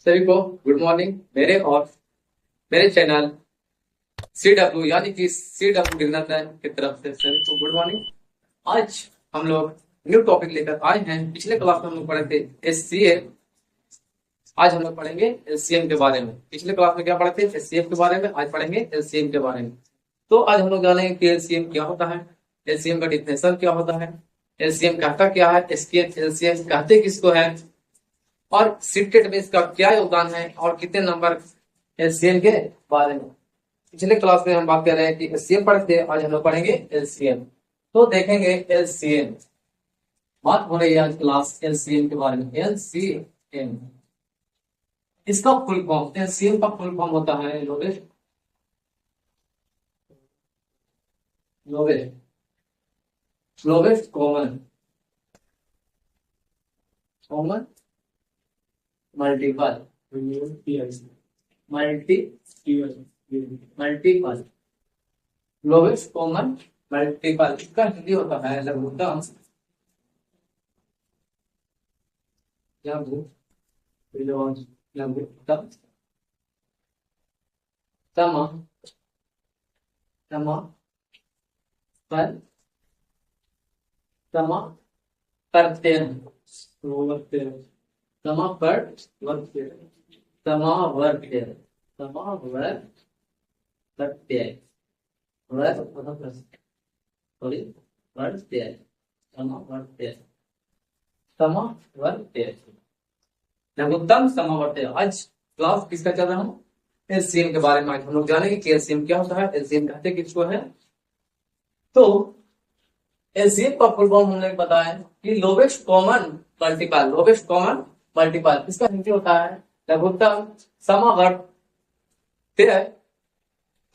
सभी को good morning मेरे चैनल सी डब्ल्यू यानी कि सी डब्ल्यू गिरनार की तरफ से सभी को गुड मॉर्निंग। आज हम लोग न्यू टॉपिक लेकर आए हैं। पिछले क्लास में हम लोग पढ़े थे एचसीएफ। आज हम लोग पढ़ेंगे एलसीएम के बारे में। पिछले क्लास में क्या पढ़े थे? एचसीएफ के बारे में। आज पढ़ेंगे एलसीएम के बारे में। तो आज हम लोग जानेंगे कि एलसीएम क्या होता है, एलसीएम का डिफिनेशन क्या होता है, एलसीएम कहता क्या है, एलसीएम कहते किसको है, और सीटेट में इसका क्या योगदान है और कितने नंबर एलसीएम के बारे में। पिछले क्लास में हम बात कर रहे हैं कि एलसीएम पढ़े थे, आज हम लोग पढ़ेंगे एलसीएम। तो देखेंगे एलसीएम, बात हो रही है आज क्लास एलसीएम के बारे में। एलसीएम इसका फुल फॉर्म, एलसीएम का फुल फॉर्म होता है lowest lowest lowest common common multiple multiple lowest common multiple. इसका हिंदी होता है लघुत्तम लघुत्तम सम सम पर सम प्रत्यय समावर्त्य समावर्त्य समावर्त्य वर्त्य समावर्त्य समावर्त्य लघुत्तम समावर्त्य। आज क्लास किसका चल रहा हूँ? एलसीएम के बारे में। आज हम लोग जानेंगे कि एलसीएम क्या होता है, एलसीएम कहते किसको है। तो एलसीएम का फुल फॉर्म हमने बताया कि lowest common multiple. Lowest common multiple इसका हिंदी होता है लघुत्तम समावर्त्य।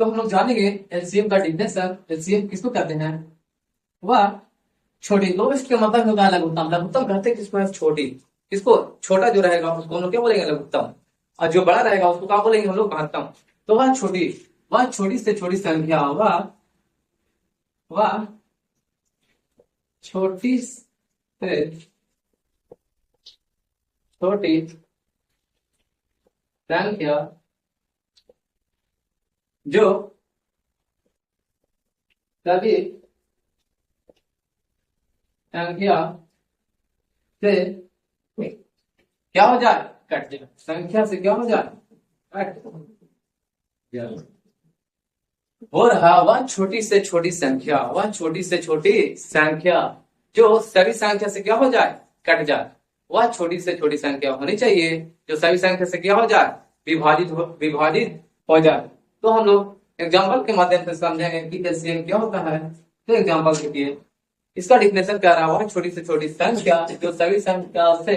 तो हम लोग जानेंगे एलसीएम का डिफिनेशन। एलसीएम किसको कहते हैं? वह छोटी, लोवेस्ट के मतलब होता है लघुत्तम। लघुत्तम कहते हैं किसको है? छोटी। किसको? छोटा जो रहेगा उसको हम लोग क्या बोलेंगे? लघुत्तम। और जो बड़ा रहेगा उसको क्या बोलेंगे हम लोग? महत्तम। तो वह छोटी से छोटी संख्या, वह छोटी से छोटी संख्या जो सभी संख्या से क्या हो जाए? कट जाए। संख्या से क्या हो जाए? कट जाए। हो रहा वह छोटी से छोटी संख्या, वह छोटी से छोटी संख्या जो सभी संख्या से क्या हो जाए? कट जाए। वह छोटी से छोटी संख्या होनी चाहिए जो सभी संख्या से क्या हो जाए? विभाजित हो जाए। तो हम लोग एग्जाम्पल के माध्यम से समझेंगे कि एलसीएम क्या होता है। तो एग्जाम्पल देखिए, इसका डिफिनेशन क्या रहा? वह छोटी से छोटी संख्या जो सभी संख्या से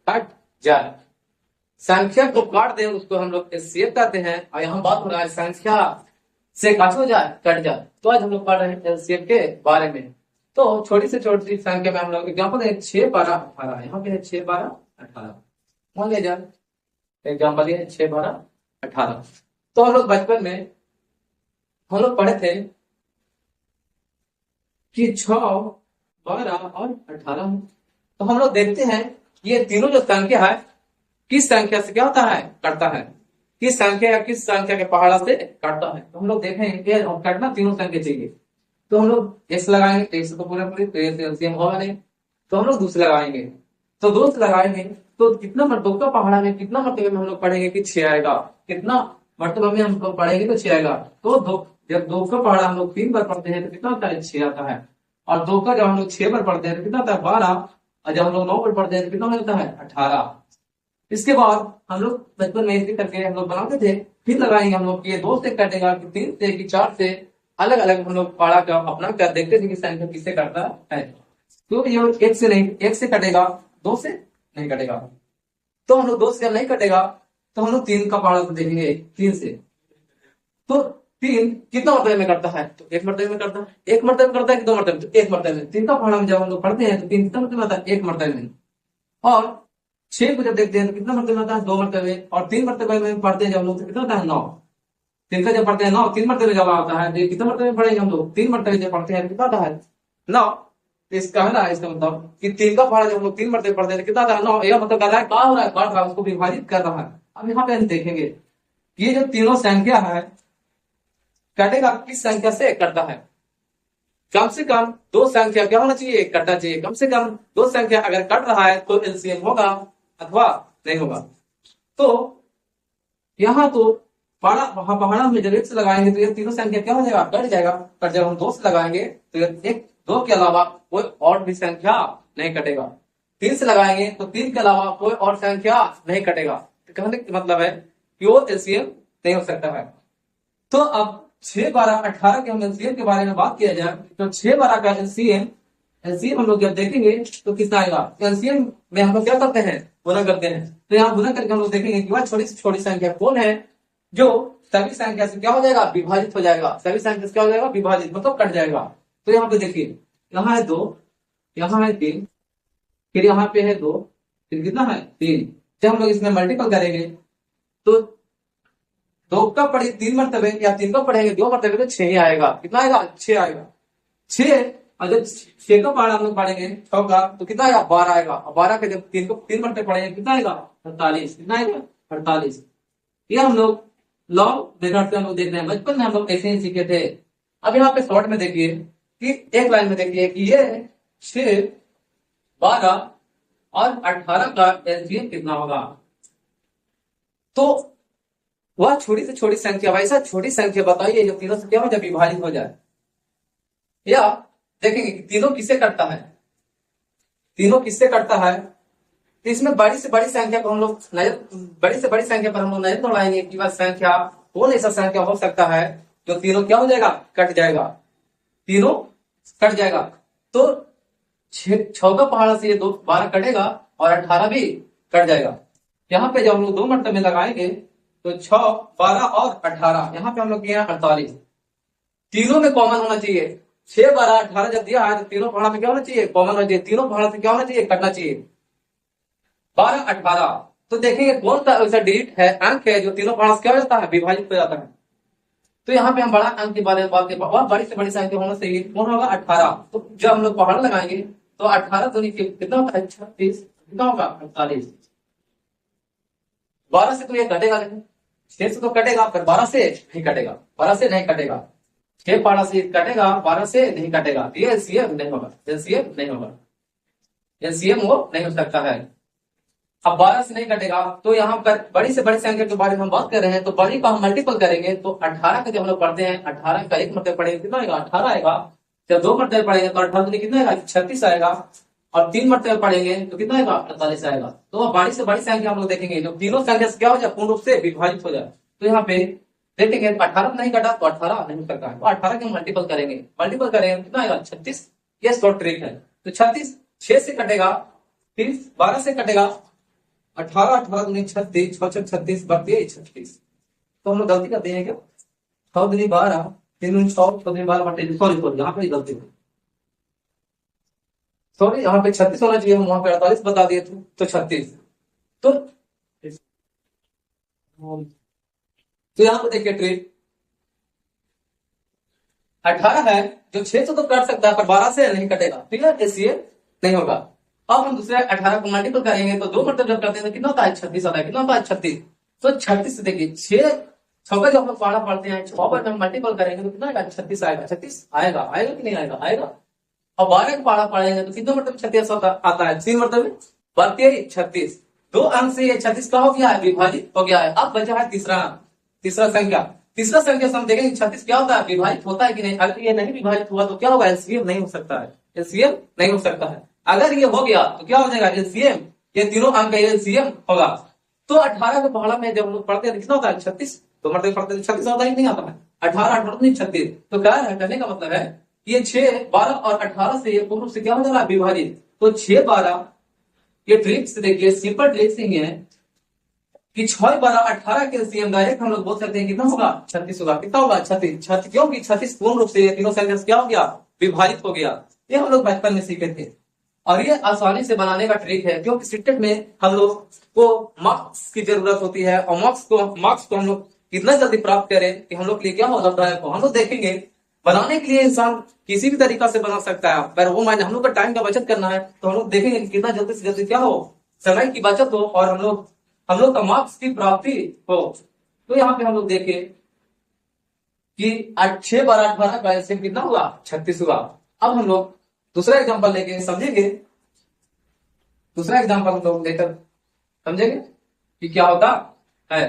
कट जाए। संख्या को काट दे उसको हम लोग एलसीएम कहते हैं। और यहाँ बात हो रहा है संख्या से काट हो जाए, कट जाए। तो आज हम लोग पढ़ रहे हैं एलसीएम के बारे में। तो छोटी से छोटी संख्या में हम लोग एग्जाम्पल है 6, 12, 18। यहाँ पे है 6, 12, 18। मान लिया जाए एग्जाम्पल ये 6, 12, 18। तो हम लोग बचपन में हम लोग पढ़े थे कि 6, 12 और 18। तो हम लोग देखते हैं ये तीनों जो संख्या है किस संख्या से क्या होता है? कटता है। किस संख्या या किस संख्या के पहाड़ा से काटता है? तो हम लोग देखेंगे काटना तीनों संख्या चाहिए। तो हम लोग एक्स लगाएंगे, एक्स तो पूरे तो एलसीएम होगा नहीं। तो हम लोग दूसरे लगाएंगे, तो दोस्त लगाएंगे। तो कितना मरतबा का पहाड़ा में कितना मरतबे में हम लोग पढ़ेंगे कि 6 आएगा। कितना मरतबा में हम लोग पढ़ेंगे तो 6 आएगा। तो जब 2 का पहाड़ा हम लोग 3 बार पढ़ते हैं तो कितना होता है? 6 आता है। और 2 का जब हम लोग 6 बार पढ़ते हैं तो कितना होता है? 12। और जब हम लोग 9 बार पढ़ते हैं तो कितना मिलता है? 18। इसके बाद हम लोग बचपन में इसी करके हम लोग बनाते थे। फिर लगाएंगे हम लोग ये 2 से कटेगा कि 3 से कि 4 से, अलग अलग हम लोग पहाड़ा का अपना कर देखते थे कि संख्या किससे कटता है। तो ये 1 से नहीं, 1 से कटेगा, 2 से नहीं कटेगा। तो हम लोग 2 से नहीं कटेगा तो हम लोग 3 का पहाड़ा तो देखेंगे 3 से। तो 3 कितना मरतबे में करता है? तो 1 मरतबे में करता है। 1 मरतबे में करता है कि 2 मरतबे में? तो 1 मरतबे में। 3 का पहाड़ा में जब हम लोग पढ़ते हैं तो 3 कितना मरतबे में आता है? 1 मरतबे में। और 6 को जब देखते हैं तो कितना मरतबे आता है? 2 मरतबे। और 3 मरतबे में पढ़ते हैं जब हम लोग तो कितना होता है? 9। 3 का जब पढ़ते हैं 9, 3 मरतबे जब आता है तो कितना मरतबे पढ़ेंगे हम लोग? 3 मरतबे जब पढ़ते हैं कितना आता है? 9। इसका है ना, इसका मतलब कि 3 का पहाड़ा जब हम लोग 3 मरतबे पढ़ते हैं कितना आता है? 9। यह मतलब कर रहा है क्या हो रहा है? काट रहा है, उसको विभाजित कर रहा है। अब यहाँ पे हम देखेंगे ये जो तीनों संख्या है कटेगा किस संख्या से कटता है। कम से कम दो संख्या क्या होना चाहिए, कटना चाहिए। कम से कम दो संख्या अगर कट रहा है तो एलसीएम होगा अथवा नहीं होगा। तो यहाँ तो पहाड़ा में जब एक से लगाएंगे तो ये तीनों संख्या क्या हो जाएगा, कट जाएगा। पर जब हम दो से लगाएंगे तो एक दो के अलावा कोई और भी संख्या नहीं कटेगा। तीन से लगाएंगे तो तीन के अलावा कोई और संख्या नहीं कटेगा। तो कहने का मतलब है कि वो एलसीएम नहीं हो सकता है। तो अब 6, 12, 18 के हम एलसीएम के बारे में बात किया जाए तो 6, 12 का एलसीएम हम लोग जब देखेंगे तो कितना आएगा। एलसीएम में हम लोग क्या करते हैं, गुना करते हैं। तो यहाँ गुना करके हम लोग देखेंगे कि वह छोटी से छोटी संख्या कौन है जो सभी संख्या से क्या हो जाएगा, विभाजित हो जाएगा। सभी संख्या से क्या हो जाएगा, विभाजित मतलब कट जाएगा। तो यहाँ पे देखिए, यहाँ है 2, यहाँ है 3, फिर यहाँ पे है 2, फिर कितना है 3। जब हम लोग इसमें मल्टीपल करेंगे तो 2 का पढ़े 3 मरतबे या 3 का पढ़ेंगे 2 मरतबे तो 6 ही आएगा। कितना आएगा, 6 आएगा। 6 और जब 6 का पहाड़ा हम लोग पढ़ेंगे 6 का तो कितना आएगा, 12 आएगा। और 12 का जब 3 को 3 मरतबे पढ़ेंगे कितना आएगा, 48। कितना आएगा, 48। ये हम लोग लॉ मेथड से हम लोग देख रहे हैं, बचपन में हम लोग ऐसे ही सीखे थे। अब यहाँ पे शॉर्ट में देखिए कि एक लाइन में देखिए कि ये 6, 12 और 18 का एलसीएम कितना होगा। तो वह छोटी से छोटी संख्या, वैसा छोटी संख्या बताइए जो तीनों से क्या हो जाए, विभाजित हो जाए। या देखेंगे कि तीनों किससे कटता है, तीनों किससे कटता है। तो इसमें बड़ी से बड़ी संख्या को हम लोग बड़ी से बड़ी संख्या पर हम लोग नजर दौड़ाएंगे कि वह संख्या कौन ऐसा संख्या हो सकता है जो तीनों क्या हो जाएगा, कट जाएगा, तीनों कट जाएगा। तो 6 का पहाड़ा से ये 12 कटेगा और 18 भी कट जाएगा। यहाँ पे जब हम लोग 2 मरतबे लगाएंगे तो 6, 12 और 18, यहाँ पे हम लोग किए 48। तीनों में कॉमन होना चाहिए। 6, 12, 18 जब दिया है तो तीनों पहाड़ा में क्या होना चाहिए, कॉमन होना चाहिए। तीनों पहाड़ा से क्या होना चाहिए, कटना चाहिए। 12, 18 तो देखेंगे कौन सा ऐसा डिजिट है, अंक है जो तीनों पहाड़ा से क्या हो जाता है, विभाजित हो जाता है। तो यहाँ पे हम बड़ा अंक के बारे में बात करें, और बड़ी से बड़ी संख्या होना चाहिए, कौन होगा, 18। तो जब हम लोग पहाड़ा लगाएंगे तो 18 तो कितना होता है, 36। कितना होगा, 48। 12 से तो ये कटेगा नहीं, 6 से तो कटेगा पर 12 से नहीं कटेगा, 12 से नहीं कटेगा। 6 12 से कटेगा, 12 से नहीं कटेगा। ये एलसीएम नहीं होगा, एलसीएम नहीं होगा, एलसीएम वो नहीं हो सकता है। अब 12 से नहीं कटेगा तो यहाँ पर बड़ी से बड़ी संख्या के बारे में हम बात कर रहे हैं। तो बड़ी को हम मल्टीपल करेंगे तो 18 का जब हम लोग पढ़ते हैं, 18 का 1 मरतबे पढ़ेंगे कितना आएगा, 18 आएगा। जब 2 मरतबे पढ़ेंगे तो 18 में कितना आएगा, 36 आएगा। और 3 मरतबे पढ़ेंगे तो कितना आएगा, 48 आएगा। तो बड़ी से बड़ी संख्या हम लोग देखेंगे जो तीनों संख्या से क्या हो जाए, पूर्ण रूप से विभाजित हो जाए। तो यहाँ पे देखेंगे 18 नहीं कटा तो 18 नहीं करता है, तो 18 के मल्टीपल करेंगे, मल्टीपल करेंगे कितना आएगा, 36। ये शॉर्ट ट्रिक है। तो 36 6 से कटेगा, फिर 12 से कटेगा, 18 18 दूनी 36, 6 6 36, 32 36। तो हम लोग गलती करते हैं क्या, 6 दूनी 12, 3 दूनी 6, 6 दूनी 12 बटे, सॉरी यहाँ पे गलती हुई, सॉरी यहाँ पे 36 होना चाहिए, हम वहां पे 48 बता दिए थे तो 36। तो यहाँ पे देखिए ट्रिक, 18 है जो 6 से तो कट सकता है पर 12 से नहीं कटेगा, ठीक है, इसलिए नहीं होगा। अब हम दूसरे 18 को मल्टीपल करेंगे तो 2 मरतबे जब करते हैं तो कितना होता है, 36 आता है। कितना होता है, 36। तो 36 से देखिए 6 का जब हम लोग पहाड़ा पढ़ते हैं 6 पर हम मल्टीपल करेंगे तो कितना आएगा, 36 आएगा। 36 आएगा, आएगा कि नहीं आएगा, आएगा। और 12 का पहाड़ा पढ़ेंगे तो कितने मरतबे 36 आता है, 3 मरतबे, 32 36। 2 अंक से ये 36 का हो गया है, विभाजित हो गया है। अब बचा है तीसरा संख्या। तीसरा संख्या से हम देखेंगे 36 क्या होता है, विभाजित होता है कि नहीं। अगर ये नहीं विभाजित हुआ तो क्या होगा, एलसीएम नहीं हो सकता है, एलसीएम नहीं हो सकता है। अगर ये हो गया तो क्या हो जाएगा, एलसीएम, ये तीनों अंक का एलसीएम होगा। तो 18 के पहाड़ा में जब हम लोग पढ़ते हैं कितना होता है, 36। तो मतलब पढ़ते हैं 36 होता है, नहीं आता है, 18 18 नहीं 36। तो क्या है, कहने का मतलब है ये 6 12 और 18 से ये पूर्ण रूप से क्या हो जा रहा है, विभाजित। तो 6 12 ये ट्रिक से देखिए, सिंपल ट्रिक से ही है कि 6 12 18 के एलसीएम डायरेक्ट हम लोग बोल सकते हैं कितना होगा, 36 होगा। कितना होगा, 36। क्योंकि 36 पूर्ण रूप से तीनों संख्या क्या हो गया, विभाजित हो गया। ये हम लोग बचपन में सीखे थे और ये आसानी से बनाने का ट्रिक है। क्योंकि सिटेट में हम लोग को मार्क्स की जरूरत होती है और मार्क्स को हम लोग कितना जल्दी प्राप्त करें कि हम लोग के लिए क्या हो लाभदायक हो। हम लोग देखेंगे बनाने के लिए इंसान किसी भी तरीका से बना सकता है, पर वो हम लोग का टाइम का बचत करना है तो हम लोग देखेंगे कि कितना जल्दी से जल्दी क्या हो, समय की बचत हो और हम लोग हम लोग का मार्क्स की प्राप्ति हो। तो यहाँ पे हम लोग देखें कि 6 बार 8 बार का एलसीएम कितना हुआ, 36 हुआ। अब हम लोग दूसरा एग्जांपल लेके समझेंगे, दूसरा एग्जांपल हम लोग लेकर समझेंगे कि क्या होता है।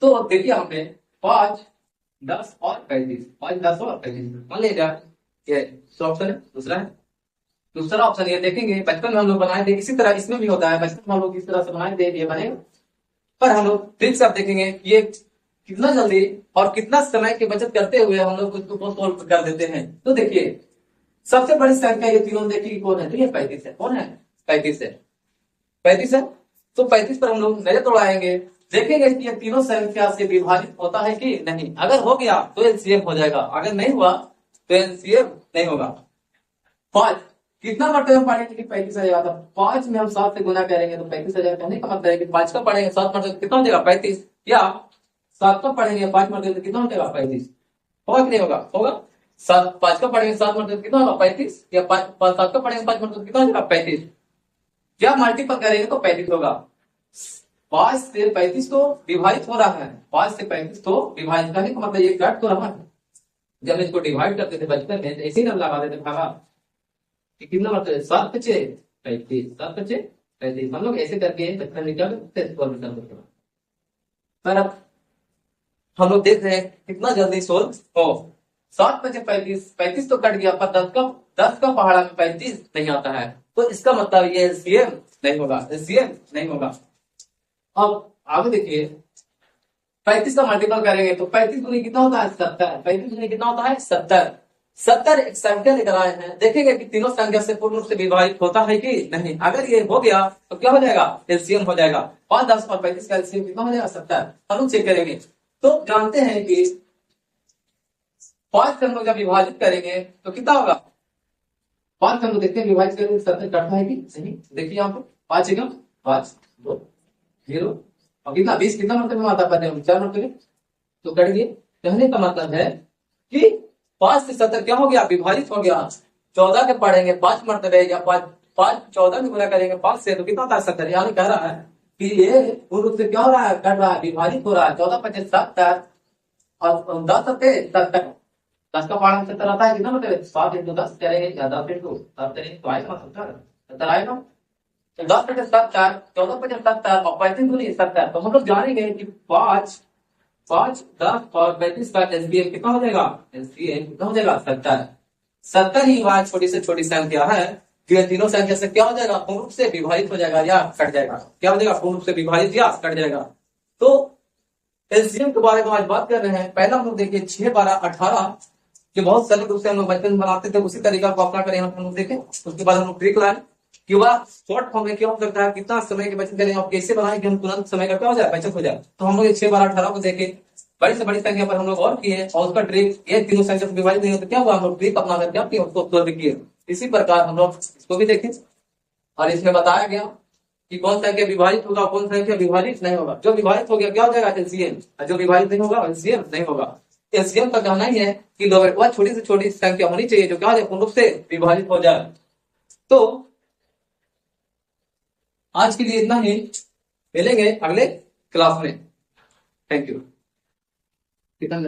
तो देखिए यहाँ पे 5 10 और 35, 5 10 और 35 मान लीजिए ये ऑप्शन है। दूसरा ऑप्शन ये देखेंगे, बचपन में हम लोग बनाए थे, इसी तरह इसमें भी होता है। बचपन में हम लोग इस तरह से बनाए थे, ये बनेगा। पर हम लोग ट्रिक से आप देखेंगे ये कितना जल्दी और कितना समय की बचत करते हुए हम लोग उसको सोल्व कर देते हैं। तो देखिए सबसे बड़ी संख्या ये तीनों देखिए कौन है, तो ये 35 है। कौन है, 35 है। 35 है। तो 35 पर हम लोग नजर दौड़ाएंगे, देखेंगे कि ये तीनों संख्या से विभाजित होता है कि नहीं। अगर हो गया तो एलसीएम हो जाएगा, अगर नहीं हुआ तो एलसीएम नहीं होगा। 5 कितना मरतबा पढ़ेंगे कि 35 आ जाएगा। 5 में हम 7 से गुना करेंगे तो 35 आ जाएगा। कहने का मतलब है कि 5 का पढ़ेंगे 7 मरतबा कितना हो जाएगा, 35। या 7 का पढ़ेंगे 5 मरतबा तो कितना हो जाएगा, 35। होगा कि नहीं होगा, होगा। 5 का पढ़ेंगे 7 मरतबा कितना होगा, 35। या 7 का पढ़ेंगे 5 मरतबा कितना हो जाएगा, 35। क्या मल्टीपल करेंगे तो 35 होगा। 5 से 35 तो विभाजित हो रहा है, 5 से 35 तो विभाजित करने का मतलब ये कट तो रहा है। जब इसको डिवाइड करते थे बचपन में ऐसे ही हम लगा देते भागा कि कितना मतलब 7 5 35, 7 5 35। हम लोग ऐसे करके बचपन में क्या करते थे, सॉल्व करते थे। पर अब हम लोग देख रहे हैं कितना जल्दी सोल्व हो। 7 5 35, 35 तो कट गया, पर 10 का पहाड़ा में 35 नहीं आता है। तो इसका मतलब ये एलसीएम नहीं होगा, एलसीएम नहीं होगा। अब आगे देखिए 35 का मल्टीपल करेंगे तो 35 गुनी कितना होता है, 70। 35 गुनी कितना होता है, 70। 70 एक संख्या लेकर आए हैं, देखेंगे कि तीनों संख्या से पूर्ण रूप से विभाजित होता है कि नहीं। अगर ये हो गया तो क्या हो जाएगा, एलसीएम हो जाएगा। 5 10 और 35 का एलसीएम कितना हो जाएगा, 70। हम लोग चेक करेंगे तो जानते हैं कि 5 से हम लोग जब विभाजित करेंगे तो कितना होगा। 5 से हम लोग देखते हैं विभाजित करेंगे 70 कटता है कि नहीं। देखिए यहाँ पे 5 एकम 5 2 0 और कितना 20 कितना मतलब में आता है, 4 मतलब तो कट गए। कहने का मतलब है कि 5 से 70 क्या हो गया, विभाजित हो गया। 14 के पढ़ेंगे 5 मरतबे या 5 14 में गुना करेंगे 5 से तो कितना होता है, 70। यानी कह रहा है कि ये पूर्ण रूप से क्या हो रहा है, कट रहा है, विभाजित हो रहा है। 14 5 70 और 10 70। 10 का पढ़ा 70 आता है कितना मतलब 7 इंटू 10 करेंगे या 10 इंटू 7 करेंगे तो आएगा 70 आएगा। 10 5 70, 14 5 70 और 35 दूनी 70। तो मतलब जानेंगे कि 5 10 और 35 का एलसीएम कितना हो जाएगा, एलसीएम कितना हो जाएगा, 70। 70 ही वहां छोटी से छोटी संख्या है जो तीनों संख्या से क्या हो जाएगा, पूर्ण रूप से विभाजित हो जाएगा या कट जाएगा। क्या हो जाएगा, पूर्ण रूप से विभाजित या कट जाएगा। तो एलसीएम के बारे में आज बात कर रहे हैं। पहला हम लोग देखिए 6 12 18 जो बहुत सरल रूप से हम लोग बचपन में बनाते थे, उसी तरीका को अपना कर हम लोग देखें। उसके बाद हम लोग ट्रिक लाए कि वह शॉर्ट फॉर्म में क्या हो सकता है, कितना समय की बचत करें और कैसे बनाएं कि हम तुरंत समय का क्या हो जाए, बचत हो जाए। तो हम लोग 6 12 18 को देखे, बड़ी से बड़ी संख्या पर हम लोग और किए और उसका ट्रिक ये तीनों संख्या से विभाजित नहीं हो तो क्या हुआ, हम लोग ट्रिक अपना कर क्या किए, उसको सोल्व किए। इसी प्रकार हम लोग इसको भी देखें और इसमें बताया गया कि कौन संख्या विभाजित होगा, कौन संख्या विभाजित नहीं होगा। जो विभाजित हो गया क्या हो जाएगा, एलसीएम, और जो विभाजित नहीं होगा एलसीएम नहीं होगा। एलसीएम का कहना ही है कि वह छोटी से छोटी संख्या होनी चाहिए जो क्या हो जाए, पूर्ण रूप से विभाजित हो जाए। तो आज के लिए इतना ही, मिलेंगे अगले क्लास में। Thank you. कितना